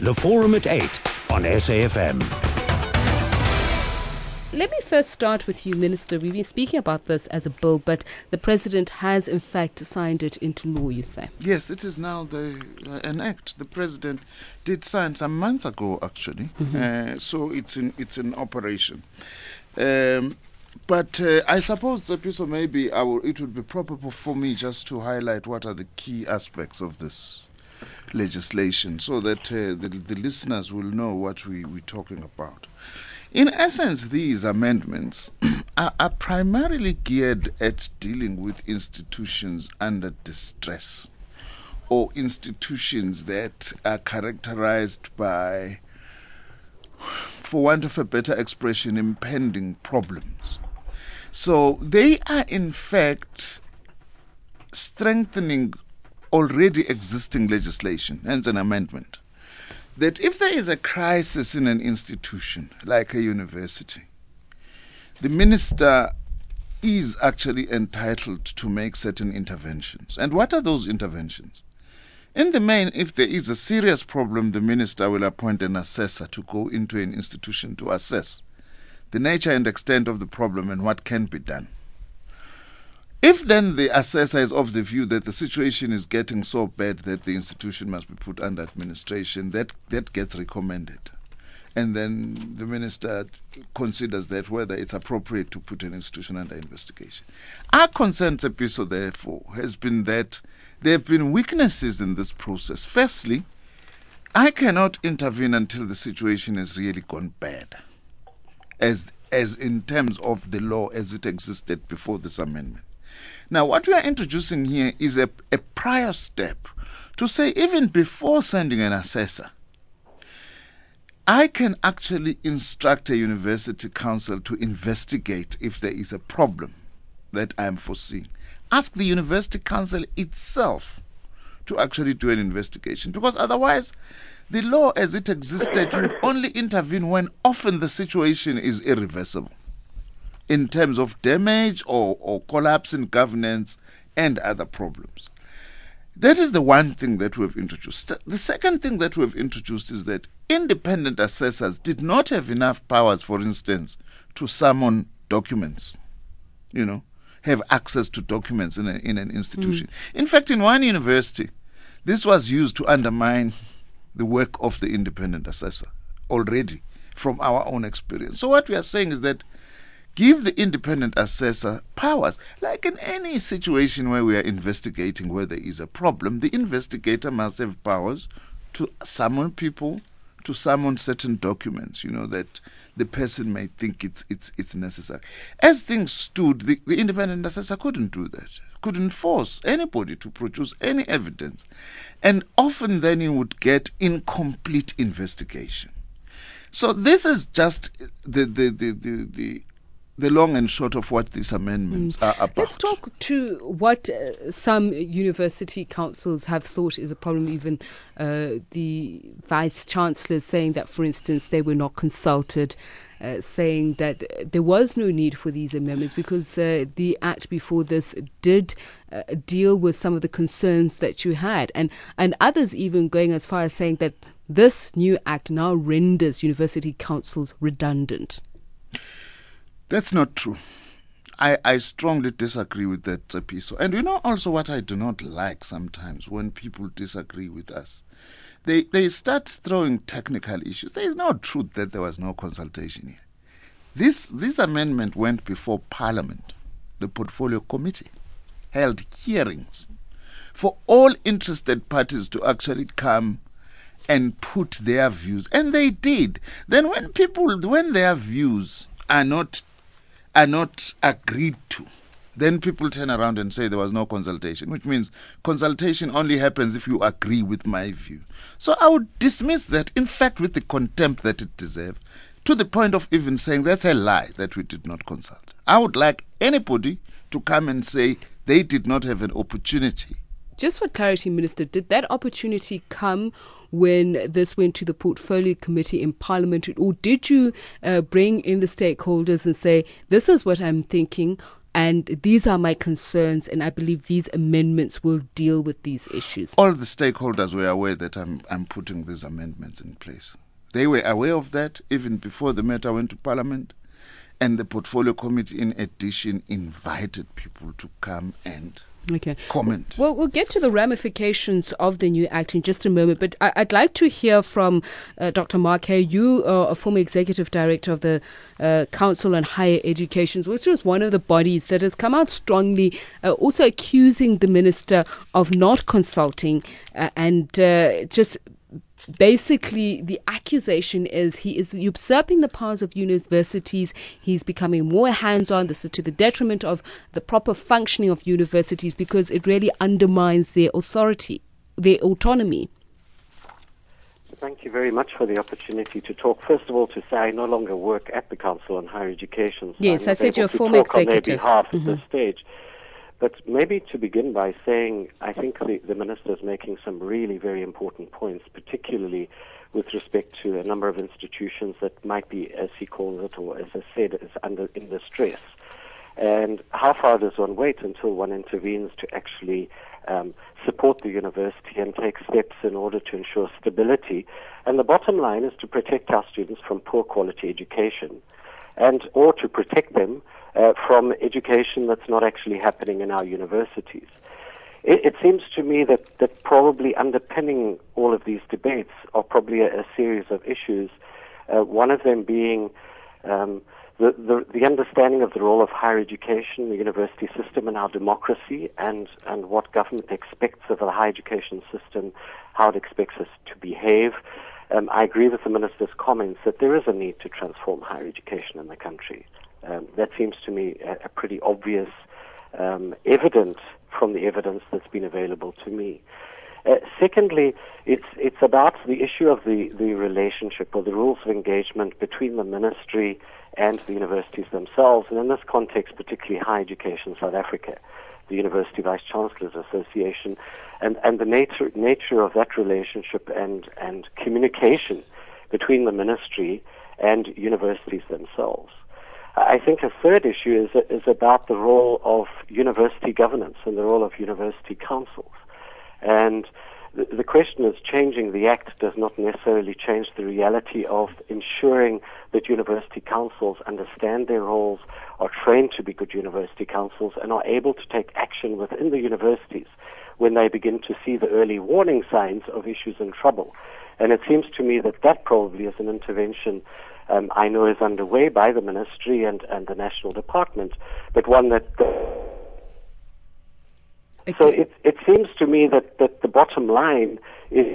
The Forum at 8 on SAFM. Let me first start with you, Minister. We've been speaking about this as a bill, but the President has in fact signed it into law, you say? Yes, it is now an act. The President did sign some months ago, actually. So it's in operation. But I suppose, Tsepiso, maybe it would be proper for me just to highlight what are the key aspects of this legislation so that the listeners will know what we're talking about. In essence, these amendments are primarily geared at dealing with institutions under distress or institutions that are characterized by, for want of a better expression, impending problems. So they are in fact strengthening already existing legislation, hence an amendment, that if there is a crisis in an institution like a university, the minister is actually entitled to make certain interventions. And what are those interventions? In the main, if there is a serious problem, the minister will appoint an assessor to go into an institution to assess the nature and extent of the problem and what can be done. If then the assessor is of the view that the situation is getting so bad that the institution must be put under administration, that gets recommended. And then the minister considers that whether it's appropriate to put an institution under investigation. Our concern, Tsepiso, therefore, has been that there have been weaknesses in this process. Firstly, I cannot intervene until the situation has really gone bad, as in terms of the law as it existed before this amendment. Now, what we are introducing here is a prior step to say even before sending an assessor, I can actually instruct a university council to investigate if there is a problem that I am foreseeing. Ask the university council itself to actually do an investigation, because otherwise the law as it existed would only intervene when often the situation is irreversible in terms of damage or collapse in governance and other problems. That is the one thing that we've introduced. The second thing that we've introduced is that independent assessors did not have enough powers, for instance, to summon documents, have access to documents in an institution. In fact, in one university, this was used to undermine the work of the independent assessor already from our own experience. So what we are saying is that give the independent assessor powers. Like in any situation where we are investigating where there is a problem, the investigator must have powers to summon people, to summon certain documents, that the person may think it's necessary. As things stood, the independent assessor couldn't do that, couldn't force anybody to produce any evidence. And often then you would get incomplete investigation. So this is just the long and short of what these amendments are about. Let's talk to what some university councils have thought is a problem. Even the Vice-Chancellor saying that, for instance, they were not consulted, saying that there was no need for these amendments because the Act before this did deal with some of the concerns that you had. And others even going as far as saying that this new Act now renders university councils redundant. That's not true. I strongly disagree with that, Tsepiso. And also what I do not like sometimes when people disagree with us. They start throwing technical issues. There is no truth that there was no consultation here. This amendment went before Parliament, the Portfolio Committee, held hearings for all interested parties to actually come and put their views. And they did. Then when their views are not agreed to, then people turn around and say there was no consultation, which means consultation only happens if you agree with my view. So I would dismiss that, in fact, with the contempt that it deserves, to the point of even saying that's a lie that we did not consult. I would like anybody to come and say they did not have an opportunity. Just for clarity, Minister, did that opportunity come when this went to the Portfolio Committee in Parliament, or did you bring in the stakeholders and say, this is what I'm thinking, and these are my concerns, and I believe these amendments will deal with these issues. All the stakeholders were aware that I'm putting these amendments in place. They were aware of that even before the matter went to Parliament, and the Portfolio Committee, in addition, invited people to come and comment. Well, we'll get to the ramifications of the new act in just a moment, but I'd like to hear from Dr. Mark Hay. You are a former executive director of the Council on Higher Education, which was one of the bodies that has come out strongly, also accusing the minister of not consulting and just basically, the accusation is he is usurping the powers of universities. He's becoming more hands-on. This is to the detriment of the proper functioning of universities because it really undermines their authority, their autonomy. Thank you very much for the opportunity to talk. First of all, to say I no longer work at the Council on Higher Education. So yes, I said you're a former executive. On their behalf at this stage. But maybe to begin by saying, I think the Minister is making some really very important points, particularly with respect to a number of institutions that might be, as he calls it, or as I said, is in distress. And how far does one wait until one intervenes to actually support the university and take steps in order to ensure stability? And the bottom line is to protect our students from poor quality education, or to protect them from education that's not actually happening in our universities. It seems to me that probably underpinning all of these debates are probably a series of issues, one of them being the understanding of the role of higher education, the university system in our democracy, and what government expects of a higher education system, how it expects us to behave. I agree with the Minister's comments that there is a need to transform higher education in the country. That seems to me a pretty obvious evidence from the evidence that's been available to me. Secondly, it's about the issue of the relationship or the rules of engagement between the ministry and the universities themselves, and in this context, particularly Higher Education South Africa, the University Vice Chancellors Association, and the nature of that relationship and communication between the ministry and universities themselves. I think a third issue is about the role of university governance and the role of university councils. And the question is, changing the Act does not necessarily change the reality of ensuring that university councils understand their roles, are trained to be good university councils, and are able to take action within the universities when they begin to see the early warning signs of issues and trouble. And it seems to me that probably is an intervention I know is underway by the ministry and the national department, but one that... So it seems to me that the bottom line is...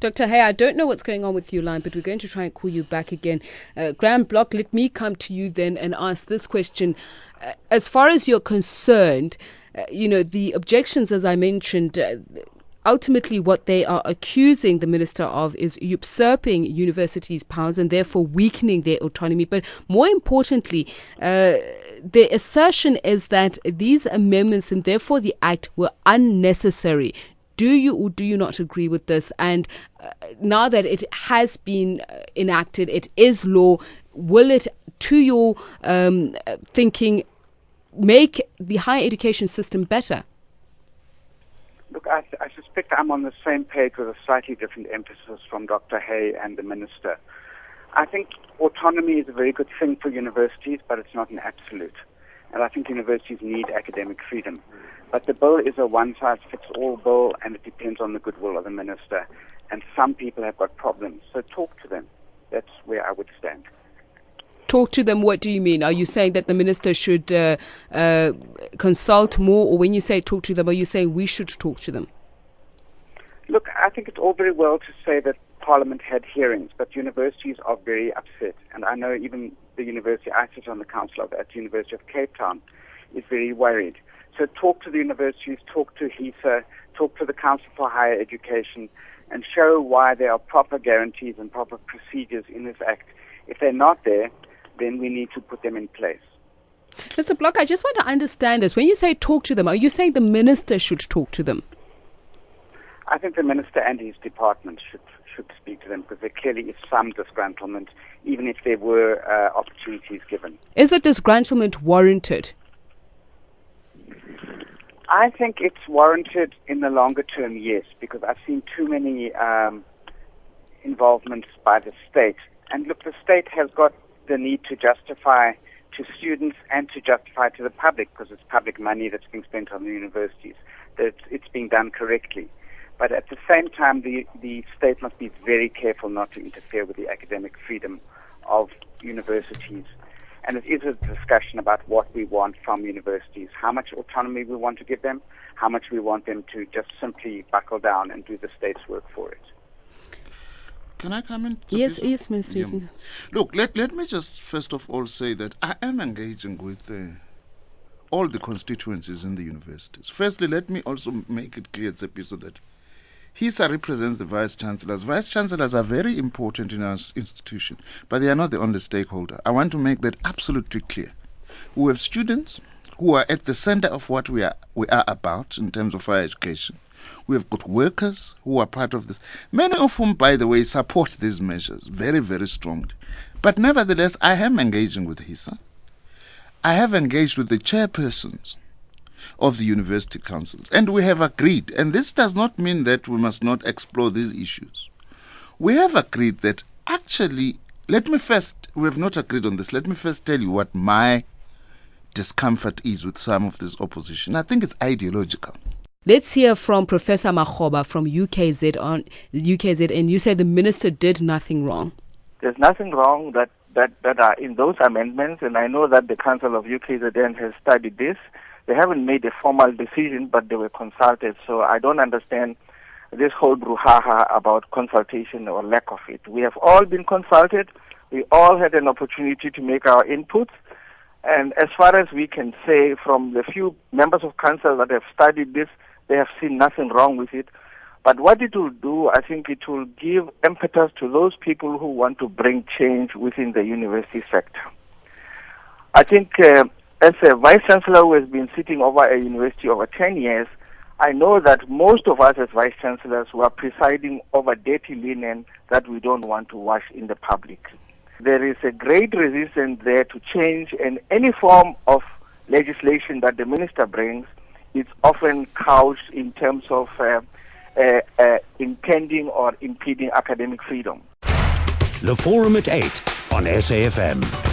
Dr. Hay, I don't know what's going on with your line, but we're going to try and call you back again. Graham Block, let me come to you then and ask this question. As far as you're concerned, the objections, as I mentioned, ultimately what they are accusing the minister of is usurping universities' powers and therefore weakening their autonomy. But more importantly, the assertion is that these amendments and therefore the Act were unnecessary. Do you or do you not agree with this? And now that it has been enacted, it is law, will it, to your thinking, make the higher education system better? Look, I suspect I'm on the same page with a slightly different emphasis from Dr. Hay and the Minister. I think autonomy is a very good thing for universities, but it's not an absolute. And I think universities need academic freedom. But the bill is a one-size-fits-all bill, and it depends on the goodwill of the Minister. And some people have got problems, so talk to them. That's where I would stand. Talk to them, what do you mean? Are you saying that the minister should consult more? Or when you say talk to them, are you saying we should talk to them? Look, I think it's all very well to say that Parliament had hearings, but universities are very upset. And I know even the university I sit on the council of at the University of Cape Town is very worried. So talk to the universities, talk to HESA, talk to the Council for Higher Education, and show why there are proper guarantees and proper procedures in this Act. If they're not there, then we need to put them in place. Mr. Block, I just want to understand this. When you say talk to them, are you saying the minister should talk to them? I think the minister and his department should speak to them, because there clearly is some disgruntlement, even if there were opportunities given. Is the disgruntlement warranted? I think it's warranted in the longer term, yes, because I've seen too many involvements by the state. And look, the state has got the need to justify to students and to justify to the public, because it's public money that's being spent on the universities, that it's being done correctly. But at the same time, the state must be very careful not to interfere with the academic freedom of universities. And it is a discussion about what we want from universities, how much autonomy we want to give them, how much we want them to just simply buckle down and do the state's work for it. Can I come in? Yes, Minister. Yeah. Look, let me just first of all say that I am engaging with all the constituencies in the universities. Firstly, let me also make it clear, Tsepiso, that HISA represents the vice-chancellors. Vice-chancellors are very important in our institution, but they are not the only stakeholder. I want to make that absolutely clear. We have students who are at the center of what we are about in terms of higher education. We have got workers who are part of this, many of whom, by the way, support these measures very, very strongly. But nevertheless, I am engaging with HISA. I have engaged with the chairpersons of the university councils, and we have agreed, and this does not mean that we must not explore these issues. We have agreed that actually, we have not agreed on this, let me first tell you what my discomfort is with some of this opposition. I think it's ideological. Let's hear from Professor Makgoba from UKZ, and you say the minister did nothing wrong. There's nothing wrong that are in those amendments, and I know that the Council of UKZN has studied this. They haven't made a formal decision, but they were consulted, so I don't understand this whole brouhaha about consultation or lack of it. We have all been consulted. We all had an opportunity to make our inputs, and as far as we can say from the few members of council that have studied this, they have seen nothing wrong with it. But what it will do, I think it will give impetus to those people who want to bring change within the university sector. I think as a vice-chancellor who has been sitting over a university over 10 years, I know that most of us as vice-chancellors were presiding over dirty linen that we don't want to wash in the public. There is a great resistance there to change, and any form of legislation that the minister brings, it's often couched in terms of impending or impeding academic freedom. The Forum at 8 on SAFM.